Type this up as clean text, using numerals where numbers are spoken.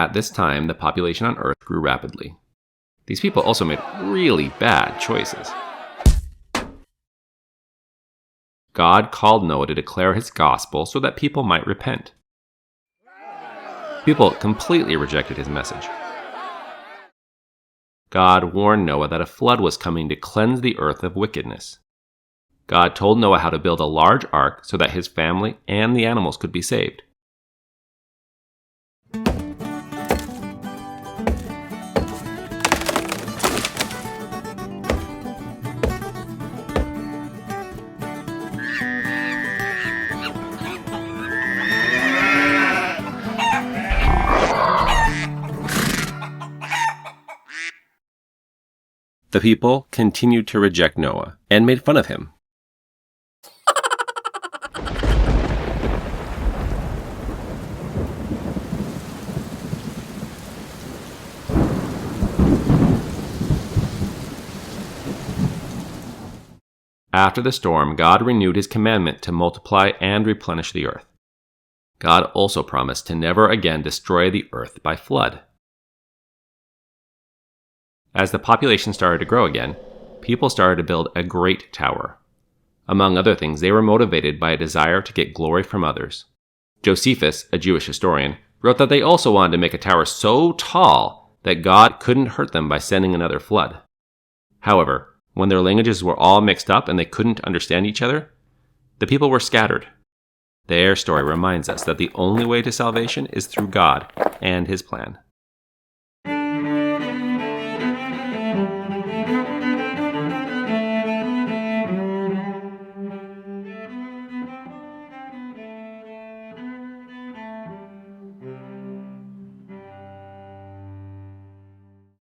At this time, the population on Earth grew rapidly. These people also made really bad choices. God called Noah to declare his gospel so that people might repent. People completely rejected his message. God warned Noah that a flood was coming to cleanse the earth of wickedness. God told Noah how to build a large ark so that his family and the animals could be saved. The people continued to reject Noah and made fun of him. After the storm, God renewed his commandment to multiply and replenish the earth. God also promised to never again destroy the earth by flood. As the population started to grow again, people started to build a great tower. Among other things, they were motivated by a desire to get glory from others. Josephus, a Jewish historian, wrote that they also wanted to make a tower so tall that God couldn't hurt them by sending another flood. However, when their languages were all mixed up and they couldn't understand each other, the people were scattered. Their story reminds us that the only way to salvation is through God and his plan.